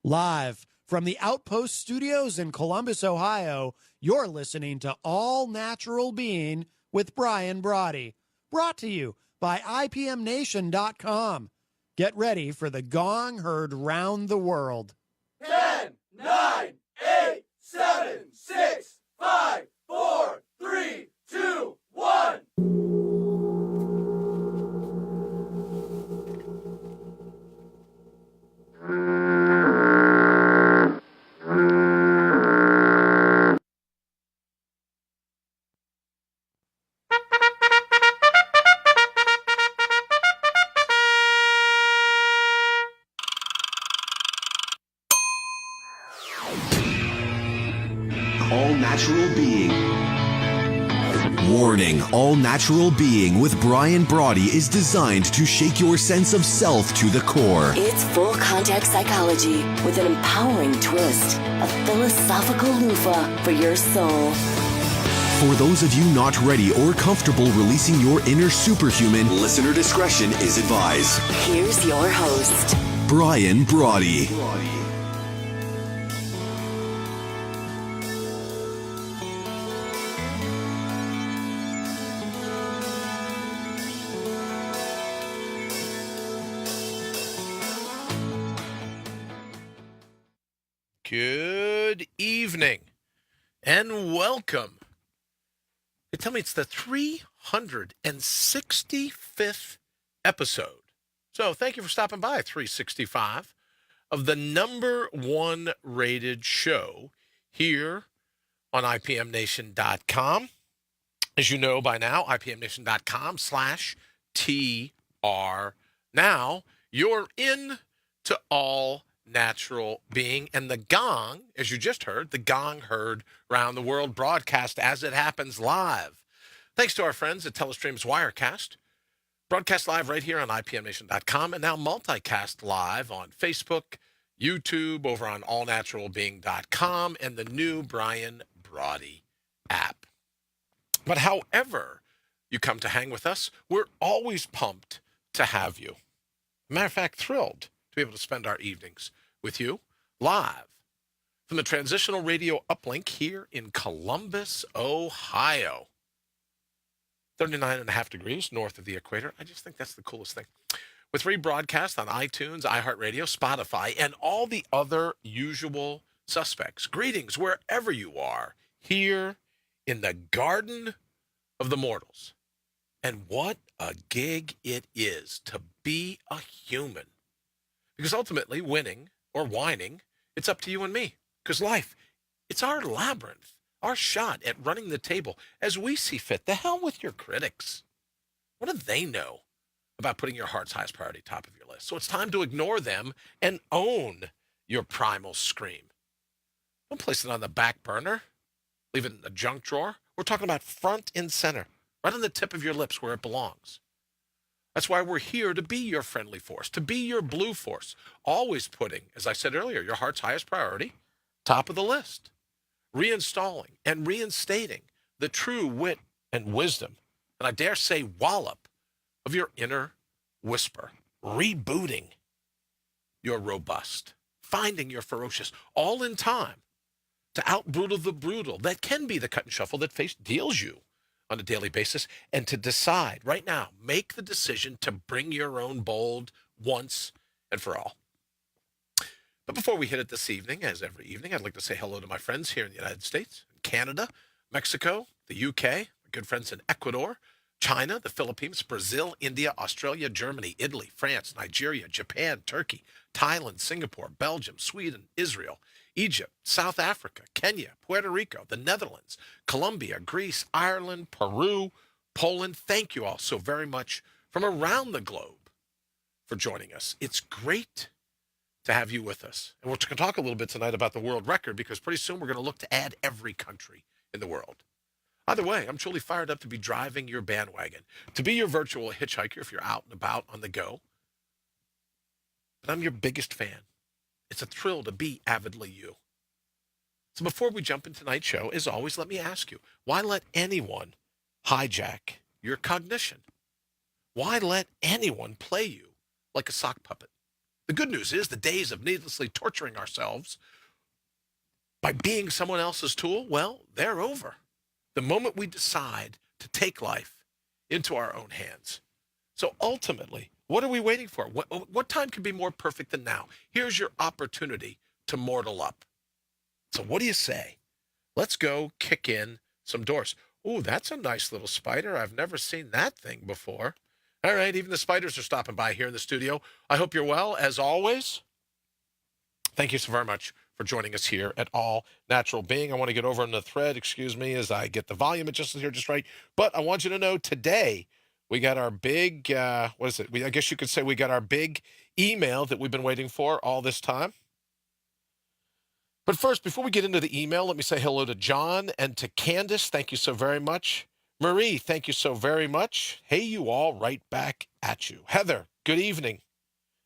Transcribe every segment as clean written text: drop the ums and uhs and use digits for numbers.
Live from the Outpost Studios in Columbus, Ohio, you're listening to All Natural Being with Brian Brawdy. Brought to you by IPMNation.com. Get ready for the gong heard round the world. 10, 9, 8, 7, 6, 5, 4, 3, 2, 1. All Natural Being. Warning, All Natural Being with Brian Brawdy is designed to shake your sense of self to the core. It's full contact psychology with an empowering twist, a philosophical loofah for your soul. For those of you not ready or comfortable releasing your inner superhuman, listener discretion is advised. Here's your host, Brian Brawdy. Good evening and welcome. They tell me it's the 365th episode. So thank you for stopping by, 365, of the #1 rated show here on IPMNation.com. As you know by now, IPMNation.com/TR. Now you're in to All Natural Being, and the gong, as you just heard, the gong heard round the world, broadcast as it happens live. Thanks to our friends at Telestream's Wirecast, broadcast live right here on IPMNation.com, and now multicast live on Facebook, YouTube, over on allnaturalbeing.com, and the new Brian Brawdy app. But however you come to hang with us, we're always pumped to have you. Matter of fact, thrilled to be able to spend our evenings with you live from the Transitional Radio Uplink here in Columbus, Ohio. 39.5 degrees north of the equator. I just think that's the coolest thing. With rebroadcast on iTunes, iHeartRadio, Spotify, and all the other usual suspects. Greetings wherever you are here in the Garden of the Mortals. And what a gig it is to be a human. Because ultimately, winning or whining, it's up to you and me. Because life, it's our labyrinth, our shot at running the table as we see fit. The hell with your critics. What do they know about putting your heart's highest priority top of your list? So it's time to ignore them and own your primal scream. Don't place it on the back burner. Leave it in the junk drawer. We're talking about front and center, right on the tip of your lips where it belongs. That's why we're here, to be your friendly force, to be your blue force, always putting, as I said earlier, your heart's highest priority, top of the list, reinstalling and reinstating the true wit and wisdom, and I dare say wallop of your inner whisper, rebooting your robust, finding your ferocious, all in time to out-brutal the brutal that can be the cut and shuffle that face deals you on a daily basis, and to decide right now, make the decision to bring your own bold once and for all. But before we hit it this evening, as every evening, I'd like to say hello to my friends here in the United States, Canada, Mexico, the UK, my good friends in Ecuador, China, the Philippines, Brazil, India, Australia, Germany, Italy, France, Nigeria, Japan, Turkey, Thailand, Singapore, Belgium, Sweden, Israel, Egypt, South Africa, Kenya, Puerto Rico, the Netherlands, Colombia, Greece, Ireland, Peru, Poland. Thank you all so very much from around the globe for joining us. It's great to have you with us. And we're going to talk a little bit tonight about the world record, because pretty soon we're going to look to add every country in the world. Either way, I'm truly fired up to be driving your bandwagon, to be your virtual hitchhiker if you're out and about on the go. But I'm your biggest fan. It's a thrill to be avidly you. So before we jump into tonight's show, as always, let me ask you, why let anyone hijack your cognition? Why let anyone play you like a sock puppet? The good news is the days of needlessly torturing ourselves by being someone else's tool, well, they're over. The moment we decide to take life into our own hands. So ultimately, what are we waiting for? What time could be more perfect than now? Here's your opportunity to mortal up. So what do you say? Let's go kick in some doors. Ooh, that's a nice little spider. I've never seen that thing before. All right, even the spiders are stopping by here in the studio. I hope you're well, as always. Thank you so very much for joining us here at All Natural Being. I want to get over on the thread, excuse me, as I get the volume adjusted here just right. But I want you to know today we got our big, I guess you could say we got our big email that we've been waiting for all this time. But first, before we get into the email, let me say hello to John and to Candace. Thank you so very much. Marie, thank you so very much. Hey, you all, right back at you. Heather, good evening.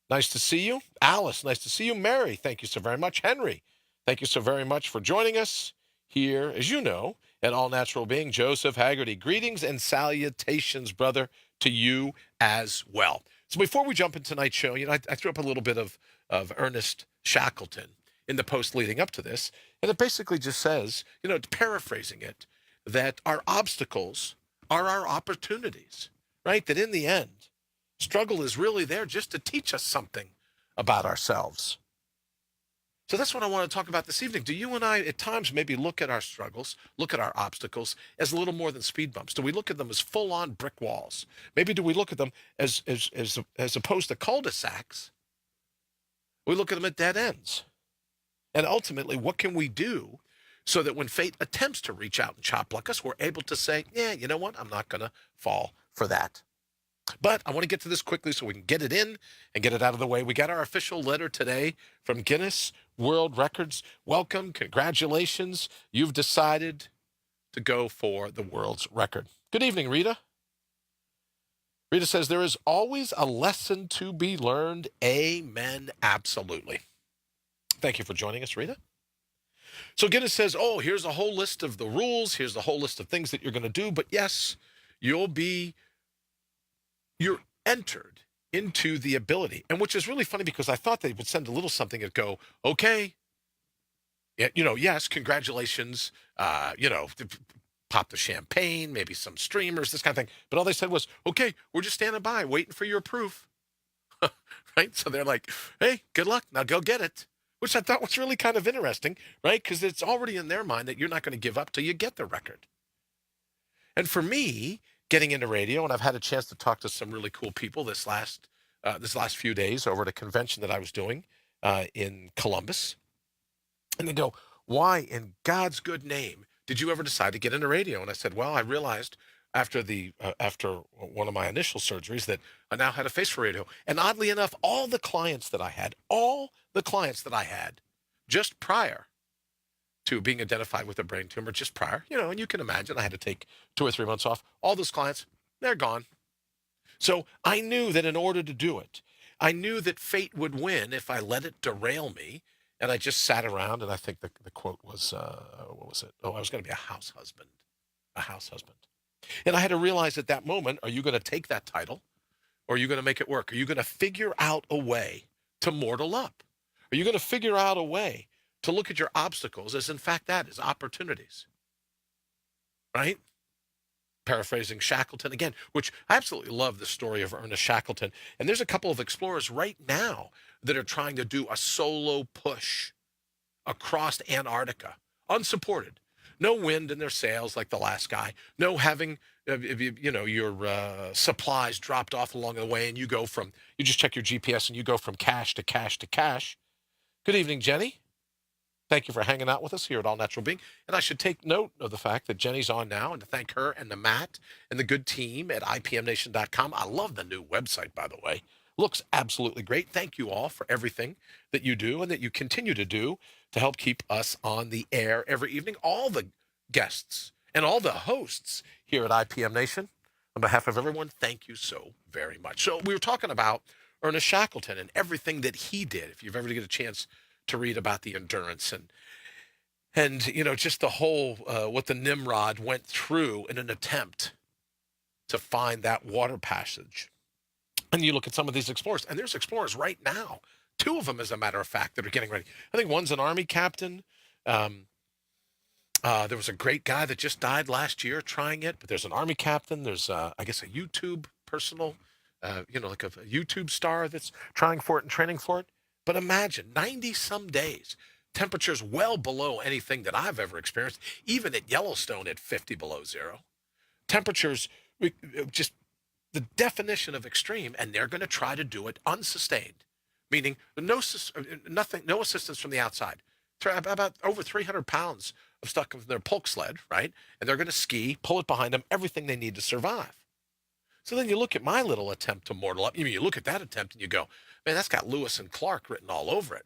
Nice to see you. Alice, nice to see you. Mary, thank you so very much. Henry, thank you so very much for joining us here, as you know, at All Natural Being. Joseph Haggerty, greetings and salutations, brother, to you as well. So before we jump into tonight's show, I threw up a little bit of Ernest Shackleton in the post leading up to this, and it basically just says, paraphrasing it, that our obstacles are our opportunities, right? That in the end, struggle is really there just to teach us something about ourselves. So that's what I want to talk about this evening. Do you and I at times maybe look at our struggles, look at our obstacles as a little more than speed bumps? Do we look at them as full-on brick walls? Maybe do we look at them as opposed to cul-de-sacs? We look at them at dead ends. And ultimately, what can we do so that when fate attempts to reach out and chop block us, we're able to say, yeah, you know what? I'm not going to fall for that. But I want to get to this quickly so we can get it in and get it out of the way. We got our official letter today from Guinness World Records. Welcome. Congratulations. You've decided to go for the world's record. Good evening, Rita. Rita says, there is always a lesson to be learned. Amen. Absolutely. Thank you for joining us, Rita. So Guinness says, here's a whole list of the rules. Here's the whole list of things that you're going to do. But yes, you're entered into the ability. And which is really funny because I thought they would send a little something and go, okay, yes, congratulations, pop the champagne, maybe some streamers, this kind of thing. But all they said was, okay, we're just standing by waiting for your proof. Right? So they're like, hey, good luck. Now go get it. Which I thought was really kind of interesting, right? Because it's already in their mind that you're not going to give up till you get the record. And for me, getting into radio, and I've had a chance to talk to some really cool people this last few days over at a convention that I was doing in Columbus. And they go, why in God's good name did you ever decide to get into radio? And I said, well, I realized after one of my initial surgeries that I now had a face for radio. And oddly enough, all the clients that I had just prior to being identified with a brain tumor, just prior, and you can imagine I had to take 2 or 3 months off. All those clients, they're gone. So I knew that in order to do it, I knew that fate would win if I let it derail me. And I just sat around, and I think the quote was, what was it? I was going to be a house husband. And I had to realize at that moment, are you going to take that title or are you going to make it work? Are you going to figure out a way to mortal up? Are you going to figure out a way to look at your obstacles as in fact that is opportunities? Right? Paraphrasing Shackleton again, which I absolutely love the story of Ernest Shackleton. And there's a couple of explorers right now that are trying to do a solo push across Antarctica, unsupported. No wind in their sails like the last guy. No having, your supplies dropped off along the way and you just check your GPS and you go from cache to cache to cache. Good evening, Jenny. Thank you for hanging out with us here at All Natural Being. And I should take note of the fact that Jenny's on now and to thank her and the Matt and the good team at IPMNation.com. I love the new website, by the way. Looks absolutely great. Thank you all for everything that you do and that you continue to do to help keep us on the air every evening. All the guests and all the hosts here at IPM Nation, on behalf of everyone, thank you so very much. So we were talking about Ernest Shackleton and everything that he did. If you've ever get a chance to read about the endurance and just the whole what the Nimrod went through in an attempt to find that water passage. And you look at some of these explorers, and there's explorers right now Two of them, as a matter of fact, that are getting ready. I think one's an Army captain. There was a great guy that just died last year trying it, but there's an Army captain. There's, I guess, a YouTube personal, like a YouTube star that's trying for it and training for it. But imagine 90 some days, temperatures well below anything that I've ever experienced, even at Yellowstone at 50 below zero. Temperatures, just the definition of extreme, and they're going to try to do it unsustained, meaning no assistance from the outside. About over 300 pounds of stuck in their polk sled, right? And they're going to ski, pull it behind them, everything they need to survive. So then you look at my little attempt to mortal up. You look at that attempt and you go, man, that's got Lewis and Clark written all over it.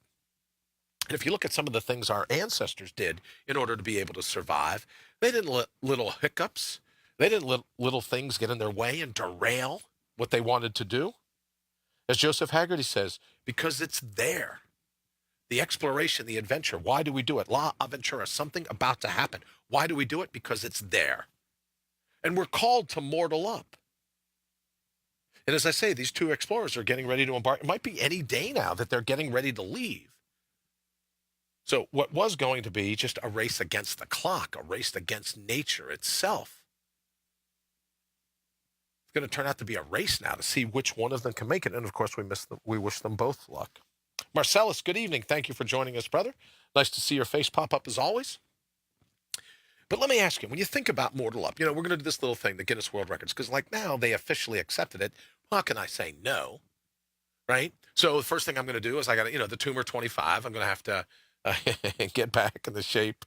And if you look at some of the things our ancestors did in order to be able to survive, they didn't let little hiccups. They didn't let little things get in their way and derail what they wanted to do. As Joseph Haggerty says, because it's there. The exploration, the adventure. Why do we do it? La Aventura, something about to happen. Why do we do it? Because it's there. And we're called to mortal up. And as I say, these two explorers are getting ready to embark. It might be any day now that they're getting ready to leave. So what was going to be just a race against the clock, a race against nature itself, it's going to turn out to be a race now to see which one of them can make it. And of course, we wish them both luck. Marcellus, good evening. Thank you for joining us, brother. Nice to see your face pop up as always. But let me ask you, when you think about mortal up, we're going to do this little thing, the Guinness World Records, because like now they officially accepted it. How can I say no, right? So the first thing I'm going to do is I got to, the tumor 25. I'm going to have to get back in the shape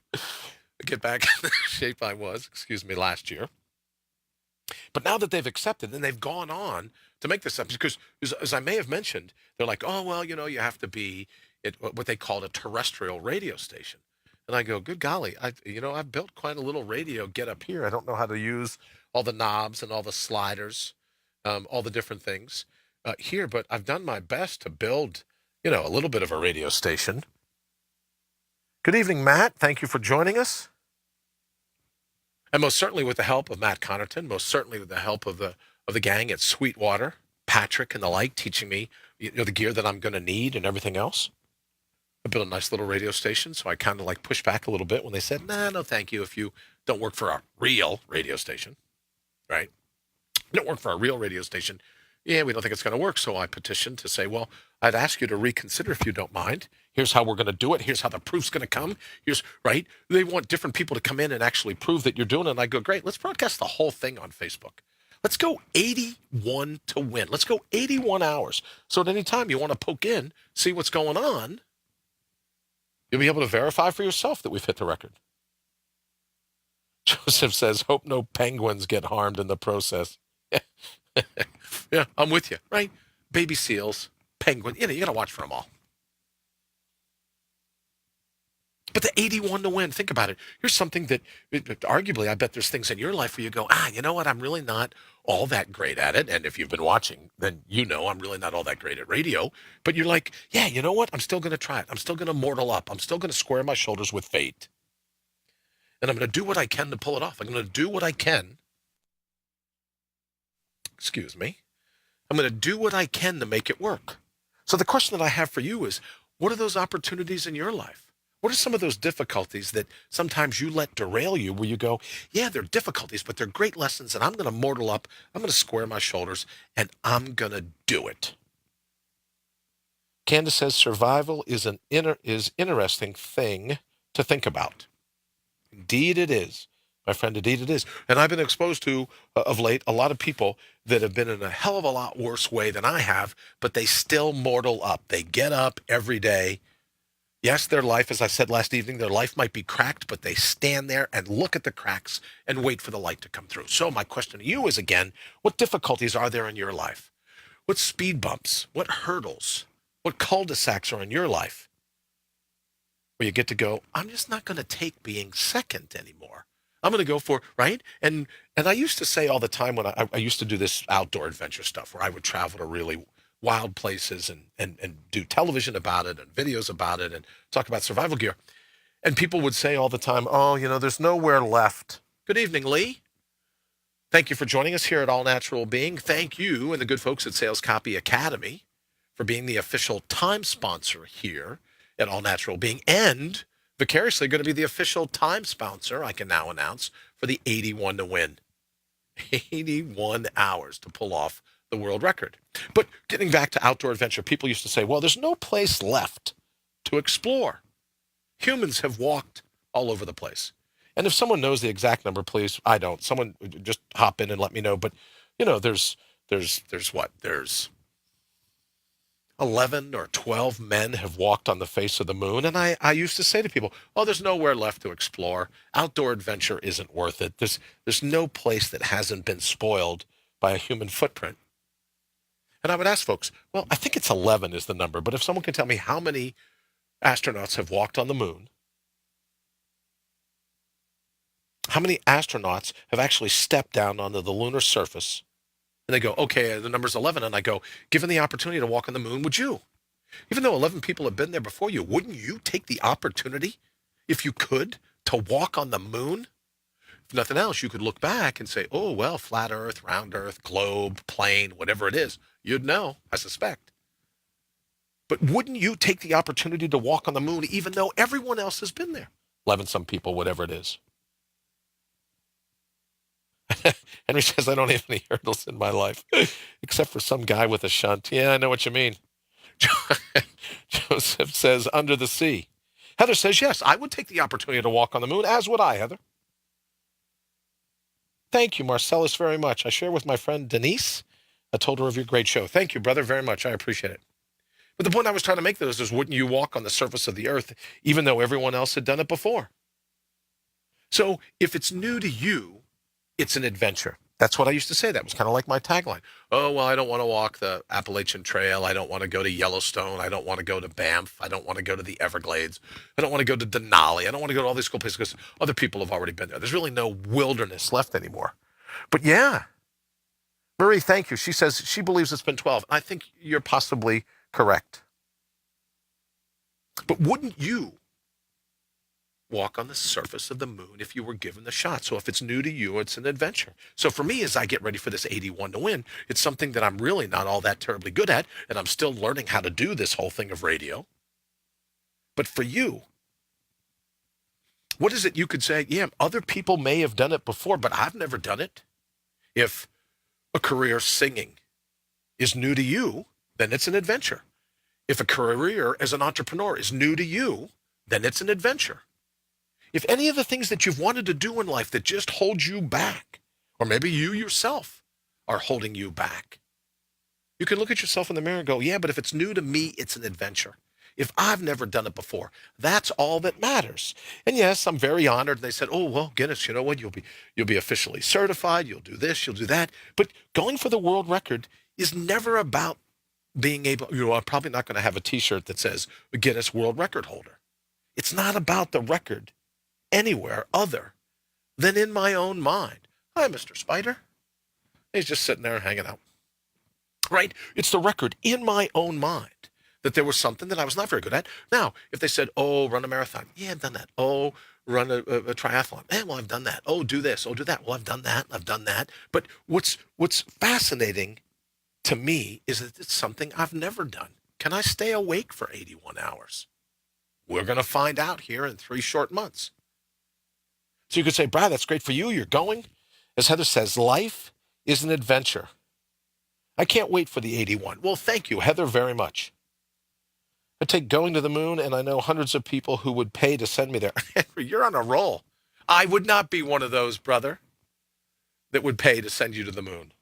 I was, last year. But now that they've accepted, then they've gone on to make this up, because as I may have mentioned, they're like, oh, well, you have to be at what they called a terrestrial radio station. And I go, good golly, I've built quite a little radio get up here. I don't know how to use all the knobs and all the sliders, all the different things here, but I've done my best to build, a little bit of a radio station. Good evening, Matt. Thank you for joining us. And most certainly with the help of Matt Connerton, most certainly with the help of the gang at Sweetwater, Patrick and the like, teaching me, the gear that I'm going to need and everything else. I built a nice little radio station, so I kind of pushed back a little bit when they said, nah, no thank you if you don't work for a real radio station, right? You don't work for a real radio station. Yeah, we don't think it's going to work. So I petitioned to say, well, I'd ask you to reconsider if you don't mind. Here's how we're going to do it. Here's how the proof's going to come. Right? They want different people to come in and actually prove that you're doing it. And I go, great, let's broadcast the whole thing on Facebook. Let's go 81 to win. Let's go 81 hours. So at any time you want to poke in, see what's going on, you'll be able to verify for yourself that we've hit the record. Joseph says, hope no penguins get harmed in the process. Yeah, I'm with you, right? Baby seals, penguin, you got to watch for them all. But the 81 to win, think about it. Here's something that arguably, I bet there's things in your life where you go, you know what? I'm really not all that great at it. And if you've been watching, then I'm really not all that great at radio. But you're like, yeah, you know what? I'm still going to try it. I'm still going to mortal up. I'm still going to square my shoulders with fate. And I'm going to do what I can to pull it off. I'm going to do what I can. I'm going to do what I can to make it work. So the question that I have for you is, what are those opportunities in your life? What are some of those difficulties that sometimes you let derail you where you go, yeah, they're difficulties, but they're great lessons, and I'm going to mortal up, I'm going to square my shoulders, and I'm going to do it. Candace says survival is interesting thing to think about. Indeed it is. My friend, indeed it is. And I've been exposed to, of late, a lot of people that have been in a hell of a lot worse way than I have, but they still mortal up. They get up every day. Yes, their life, as I said last evening, their life might be cracked, but they stand there and look at the cracks and wait for the light to come through. So my question to you is, again, what difficulties are there in your life? What speed bumps, what hurdles, what cul-de-sacs are in your life where you get to go, I'm just not going to take being second anymore. I'm going to go for, right? And I used to say all the time when I used to do this outdoor adventure stuff where I would travel to really wild places and do television about it and videos about it and talk about survival gear. And people would say all the time, oh, there's nowhere left. Good evening, Lee. Thank you for joining us here at All Natural Being. Thank you and the good folks at Sales Copy Academy for being the official time sponsor here at All Natural Being, and vicariously going to be the official time sponsor, I can now announce, for the 81 to win. 81 hours to pull off the world record. But getting back to outdoor adventure, people used to say, well, there's no place left to explore. Humans have walked all over the place. And if someone knows the exact number, please, I don't. Someone just hop in and let me know. But, there's what? There's 11 or 12 men have walked on the face of the moon. And I used to say to people, oh, there's nowhere left to explore. Outdoor adventure isn't worth it. There's no place that hasn't been spoiled by a human footprint. And I would ask folks, well, I think it's 11 is the number. But if someone can tell me how many astronauts have walked on the moon, how many astronauts have actually stepped down onto the lunar surface? And they go, okay, the number's 11. And I go, given the opportunity to walk on the moon, would you? Even though 11 people have been there before you, wouldn't you take the opportunity, if you could, to walk on the moon? If nothing else, you could look back and say, oh, well, flat Earth, round Earth, globe, plane, whatever it is. You'd know, I suspect. But wouldn't you take the opportunity to walk on the moon even though everyone else has been there? 11 some people, whatever it is. Henry says, I don't have any hurdles in my life, except for some guy with a shunt. Yeah, I know what you mean. Joseph says, under the sea. Heather says, yes, I would take the opportunity to walk on the moon, as would I, Heather. Thank you, Marcellus, very much. I share with my friend Denise. I told her of your great show. Thank you, brother, very much. I appreciate it. But the point I was trying to make, though, is wouldn't you walk on the surface of the earth, even though everyone else had done it before? So if it's new to you, it's an adventure. That's what I used to say. That was kind of like my tagline. Oh, well, I don't want to walk the Appalachian Trail. I don't want to go to Yellowstone. I don't want to go to Banff. I don't want to go to the Everglades. I don't want to go to Denali. I don't want to go to all these cool places because other people have already been there. There's really no wilderness left anymore. But yeah, Marie, thank you. She says she believes it's been 12. I think you're possibly correct. But wouldn't you walk on the surface of the moon if you were given the shot? So if it's new to you, it's an adventure. So for me, as I get ready for this 81 to win, it's something that I'm really not all that terribly good at, and I'm still learning how to do this whole thing of radio. But for you, what is it you could say, yeah, other people may have done it before, but I've never done it? If a career singing is new to you, then it's an adventure. If a career as an entrepreneur is new to you, then it's an adventure. If any of the things that you've wanted to do in life that just hold you back, or maybe you yourself are holding you back, you can look at yourself in the mirror and go, yeah, but if it's new to me, it's an adventure. If I've never done it before, that's all that matters. And yes, I'm very honored. And they said, oh, well, Guinness, you know what? You'll be officially certified. You'll do this, you'll do that. But going for the world record is never about being able, I'm probably not going to have a t-shirt that says Guinness World Record holder. It's not about the record anywhere other than in my own mind. Hi, Mr. Spider. He's just sitting there hanging out. Right? It's the record in my own mind that there was something that I was not very good at. Now, if they said, oh, run a marathon. Yeah, I've done that. Oh, run a triathlon. Well, I've done that. Oh, do this. Oh, do that. Well, I've done that. I've done that. But what's fascinating to me is that it's something I've never done. Can I stay awake for 81 hours? We're going to find out here in 3 short months. So you could say, Brad, that's great for you. You're going. As Heather says, life is an adventure. I can't wait for the 81. Well, thank you, Heather, very much. I take going to the moon, and I know hundreds of people who would pay to send me there. You're on a roll. I would not be one of those, brother, that would pay to send you to the moon.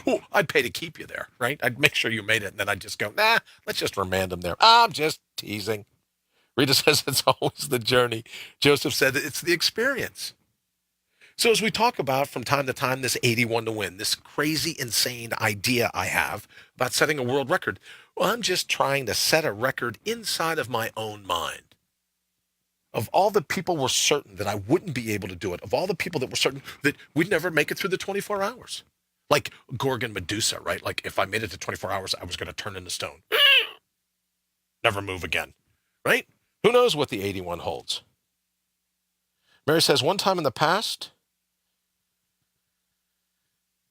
Ooh, I'd pay to keep you there, right? I'd make sure you made it, and then I'd just go, nah, let's just remand them there. I'm just teasing. Rita says it's always the journey. Joseph said it's the experience. So as we talk about from time to time this 81 to win, this crazy, insane idea I have about setting a world record, well, I'm just trying to set a record inside of my own mind. Of all the people were certain that I wouldn't be able to do it, of all the people that were certain that we'd never make it through the 24 hours. Like Gorgon Medusa, right? Like if I made it to 24 hours, I was going to turn into stone. Never move again, right? Who knows what the 81 holds? Mary says, one time in the past,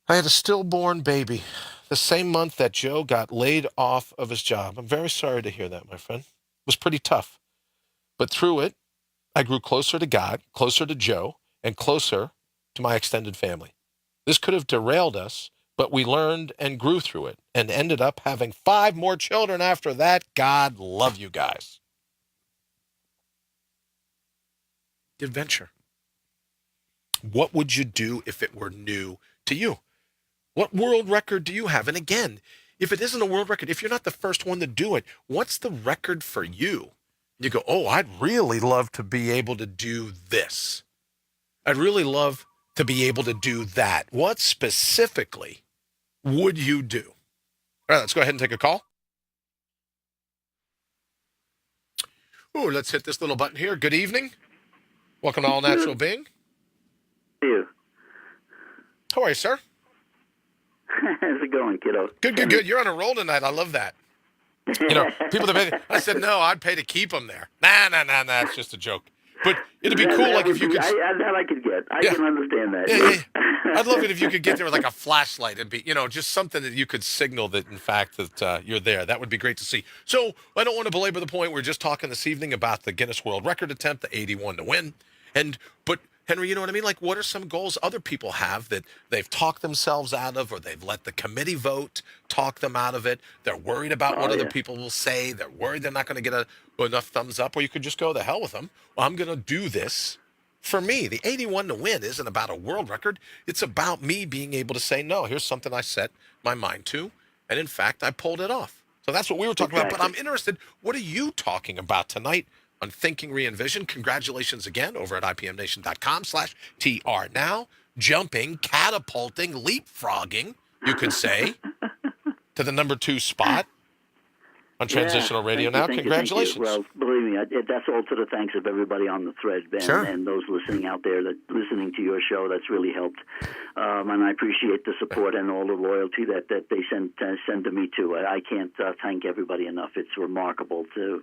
I had a stillborn baby the same month that Joe got laid off of his job. I'm very sorry to hear that, my friend. It was pretty tough. But through it, I grew closer to God, closer to Joe, and closer to my extended family. This could have derailed us, but we learned and grew through it and ended up having 5 more children after that. God love you guys. Adventure. What would you do if it were new to you? What world record do you have? And again, if it isn't a world record, if you're not the first one to do it, what's the record for you? You go, oh, I'd really love to be able to do this. I'd really love to be able to do that. What specifically would you do? All right, let's go ahead and take a call. Oh, let's hit this little button here. Good evening. Welcome to All Natural Being. How are you? How are you, sir? How's it going, kiddo? Good. You're on a roll tonight. I love that. You know, people that I said, no, I'd pay to keep them there. Nah, it's just a joke. But it'd be cool, like if you could. That I could get. I can understand that. Yeah. I'd love it if you could get there with like a flashlight and be, just something that you could signal that, in fact, that you're there. That would be great to see. So I don't want to belabor the point. We're just talking this evening about the Guinness World Record attempt, the 81 to win. But Henry, you know what I mean? Like, what are some goals other people have that they've talked themselves out of, or they've let the committee vote talk them out of it? They're worried about what other people will say. They're worried they're not going to get enough thumbs up, or you could just go, the hell with them. Well, I'm going to do this for me. The 81 to win isn't about a world record. It's about me being able to say, no, here's something I set my mind to. And in fact, I pulled it off. So that's what we were talking about. But I'm interested, what are you talking about tonight on Thinking Re-Envision? Congratulations again over at IPMNation.com/TR now. Jumping, catapulting, leapfrogging, you could say, to the number 2 spot on Transitional Radio now. Congratulations. Well, believe me, that's all to the thanks of everybody on the thread, Ben, and those listening out there that listening to your show. That's really helped. And I appreciate the support and all the loyalty that they send to me, too. I can't thank everybody enough. It's remarkable to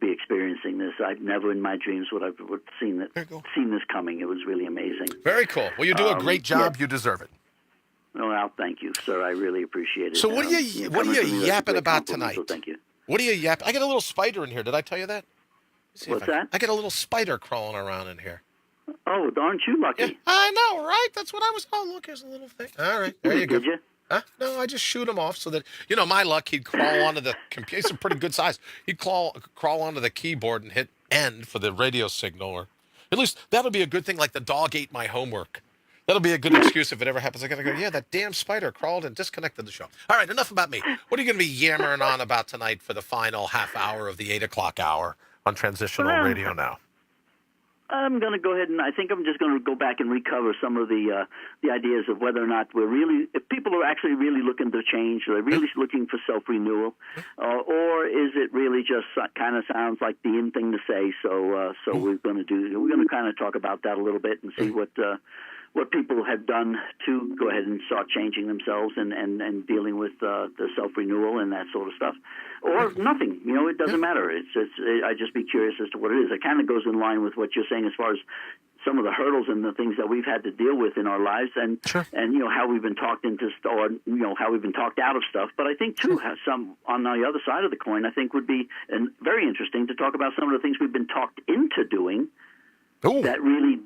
be experiencing this. I've never in my dreams would have seen this coming. It was really amazing. Very cool. Well, you do a great job. You deserve it. Well, thank you, sir. I really appreciate it. So what are you yapping about tonight? So thank you. What are you yapping? I got a little spider in here. Did I tell you that? What's that? I got a little spider crawling around in here. Oh, aren't you lucky? Yeah, I know, right? That's what I was. Oh, look, here's a little thing. All right, there you go. Did you? Huh? No, I just shoot him off so that, my luck, he'd crawl onto the computer. He's a pretty good size. He'd crawl onto the keyboard and hit end for the radio signal, or at least that'll be a good thing, like the dog ate my homework. That'll be a good excuse if it ever happens. I gotta go, yeah, that damn spider crawled and disconnected the show. All right, enough about me. What are you going to be yammering on about tonight for the final half hour of the 8 o'clock hour on Transitional Radio now? I'm going to go ahead and I think I'm just going to go back and recover some of the ideas of whether or not if people are actually really looking to change, or they're really looking for self-renewal, or is it really just kind of sounds like the in thing to say? So we're going to kind of talk about that a little bit and see what people have done to go ahead and start changing themselves and dealing with the self-renewal and that sort of stuff. Or nothing. It doesn't matter. I'd just be curious as to what it is. It kind of goes in line with what you're saying as far as some of the hurdles and the things that we've had to deal with in our lives, and how we've been talked into, or how we've been talked out of stuff. But I think too, some on the other side of the coin, I think would be very interesting to talk about some of the things we've been talked into doing. Ooh. That really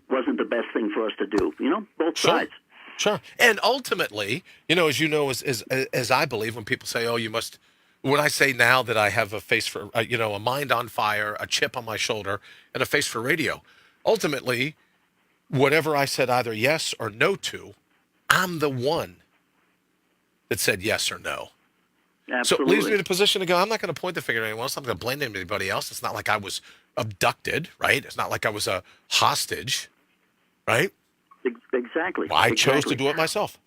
wasn't the best thing for us to do. Both sides. Sure. And ultimately, as you know, as I believe, when people say, "Oh, you must," when I say now that I have a face for, a mind on fire, a chip on my shoulder, and a face for radio, ultimately, whatever I said either yes or no to, I'm the one that said yes or no. Absolutely. So it leaves me in a position to go, I'm not going to point the finger at anyone else. I'm not going to blame anybody else. It's not like I was abducted, right? It's not like I was a hostage, right? Exactly. Well, I chose to do it myself.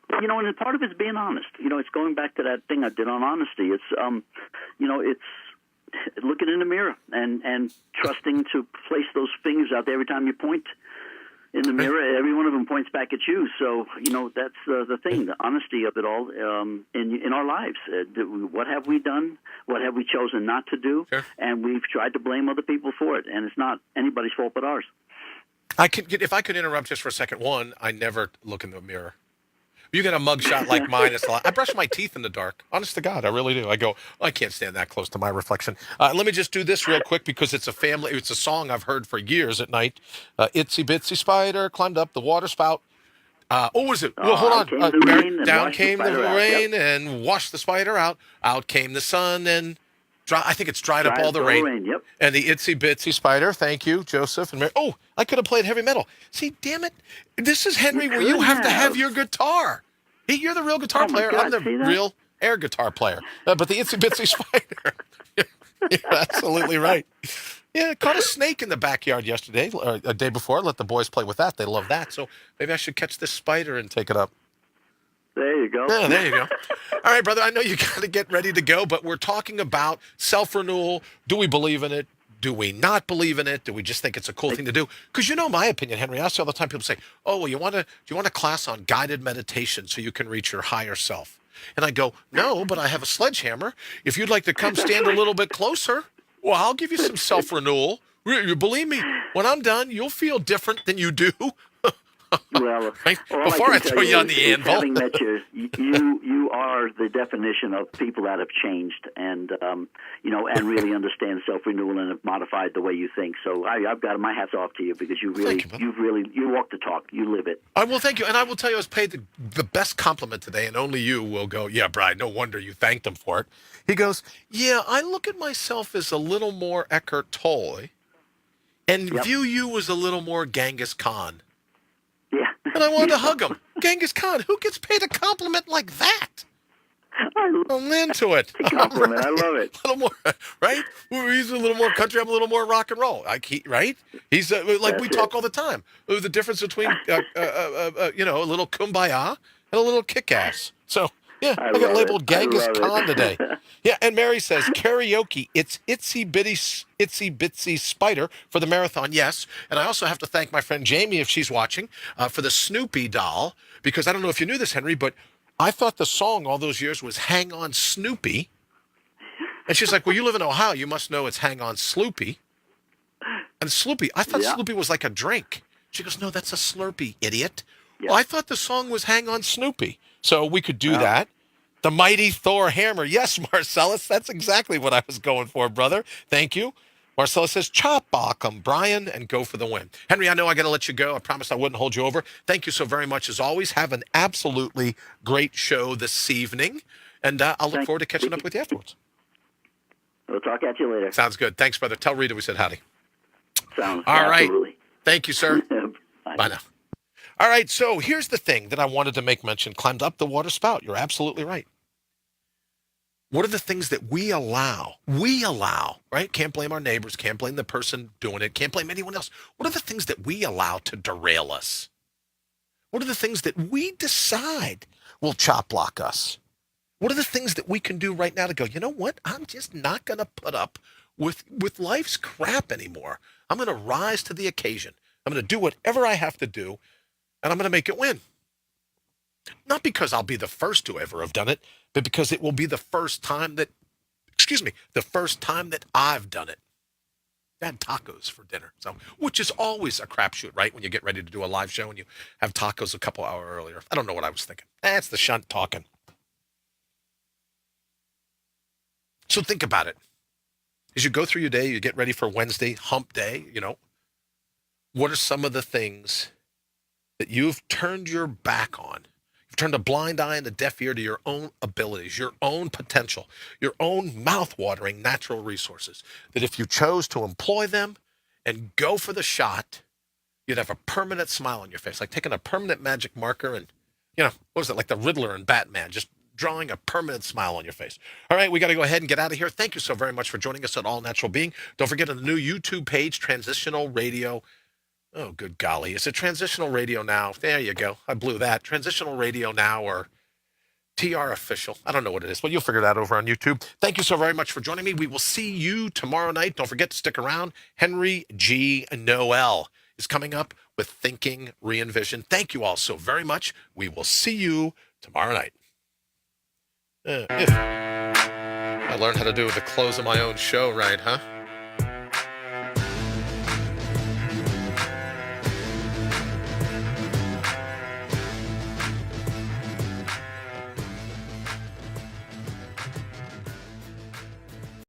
And part of it's being honest. It's going back to that thing I did on honesty. It's, it's looking in the mirror and trusting to place those fingers out there every time you point in the mirror. Every one of them points back at you. So, that's the thing, the honesty of it all in our lives. What have we done? What have we chosen not to do? Sure. And we've tried to blame other people for it, and it's not anybody's fault but ours. If I could interrupt just for a second. One, I never look in the mirror. You get a mugshot like mine. It's a lot. I brush my teeth in the dark. Honest to God, I really do. I go, I can't stand that close to my reflection. Let me just do this real quick because it's a song I've heard for years at night. Itsy bitsy spider climbed up the water spout. What was it? Well, hold on. Down came the rain and washed the spider out. Out came the sun and I think it's dried up all the rain. Yep. And the itsy bitsy spider. Thank you, Joseph and Mary. Oh, I could have played heavy metal. See, damn it. This is Henry where you have to have your guitar. You're the real guitar player. God, I'm the real air guitar player. But the itsy bitsy spider. You're absolutely right. Yeah, caught a snake in the backyard yesterday, or a day before. Let the boys play with that. They love that. So maybe I should catch this spider and take it up. There you go. Yeah, there you go. All right, brother, I know you got to get ready to go, but we're talking about self-renewal. Do we believe in it? Do we not believe in it? Do we just think it's a cool thing to do? Because you know my opinion, Henry. I see all the time people say, oh, well, do you want a class on guided meditation so you can reach your higher self? And I go, no, but I have a sledgehammer. If you'd like to come stand a little bit closer, well, I'll give you some self-renewal. You believe me, when I'm done, you'll feel different than you do. Well, right? Before I throw you on the anvil. Having met you are the definition of people that have changed and and really understand self-renewal and have modified the way you think. So I've got my hats off to you because you walk the talk, you live it. I will thank you, and I will tell you, I was paid the best compliment today, and only you will go, yeah, Brian, no wonder you thanked him for it. He goes, yeah, I look at myself as a little more Eckhart Tolle, and view you as a little more Genghis Khan. Yeah. And I wanted to hug him. Genghis Khan, who gets paid a compliment like that? I'm into it. Compliment. I love it. A little more, right? He's a little more country. I'm a little more rock and roll. Right? He's like we talk all the time. The difference between a little kumbaya and a little kick-ass. So yeah, I got labeled Genghis Khan today. Yeah, and Mary says karaoke. It's itsy bitsy spider for the marathon. Yes, and I also have to thank my friend Jamie if she's watching for the Snoopy doll because I don't know if you knew this, Henry, but I thought the song all those years was "Hang On Snoopy," and she's like, "Well, you live in Ohio, you must know it's Hang On Sloopy." And Sloopy, I thought Sloopy was like a drink. She goes, "No, that's a Slurpee, idiot." Yeah. Well, I thought the song was "Hang On Snoopy," so we could do that. The mighty Thor hammer. Yes, Marcellus, that's exactly what I was going for, brother. Thank you. Marcellus says, chop Bockham, Brian, and go for the win. Henry, I know I got to let you go. I promised I wouldn't hold you over. Thank you so very much, as always. Have an absolutely great show this evening, and I'll look forward to catching up with you afterwards. We'll talk at you later. Sounds good. Thanks, brother. Tell Rita we said howdy. Sounds all right. Absolutely. Thank you, sir. Bye now. All right, so here's the thing that I wanted to make mention. Climbed up the water spout. You're absolutely right. What are the things that we allow, right? Can't blame our neighbors, can't blame the person doing it, can't blame anyone else. What are the things that we allow to derail us? What are the things that we decide will chop block us? What are the things that we can do right now to go, you know what? I'm just not going to put up with life's crap anymore. I'm going to rise to the occasion. I'm going to do whatever I have to do, and I'm going to make it win. Not because I'll be the first to ever have done it, but because it will be the first time that I've done it. I had tacos for dinner, which is always a crapshoot, right? When you get ready to do a live show and you have tacos a couple hours earlier. I don't know what I was thinking. That's the shunt talking. So think about it. As you go through your day, you get ready for Wednesday, hump day, what are some of the things that you've turned your back on? You've turned a blind eye and a deaf ear to your own abilities, your own potential, your own mouth-watering natural resources, that if you chose to employ them and go for the shot, you'd have a permanent smile on your face, like taking a permanent magic marker and, what was it, like the Riddler in Batman, just drawing a permanent smile on your face. All right, we got to go ahead and get out of here. Thank you so very much for joining us at All Natural Being. Don't forget on the new YouTube page, Transitional Radio. Oh, good golly. Is it Transitional Radio Now? There you go. I blew that. Transitional Radio Now or TR Official. I don't know what it is, but you'll figure it out over on YouTube. Thank you so very much for joining me. We will see you tomorrow night. Don't forget to stick around. Henry G. Noel is coming up with Thinking Re-Envision. Thank you all so very much. We will see you tomorrow night. If I learned how to do the close of my own show right, huh?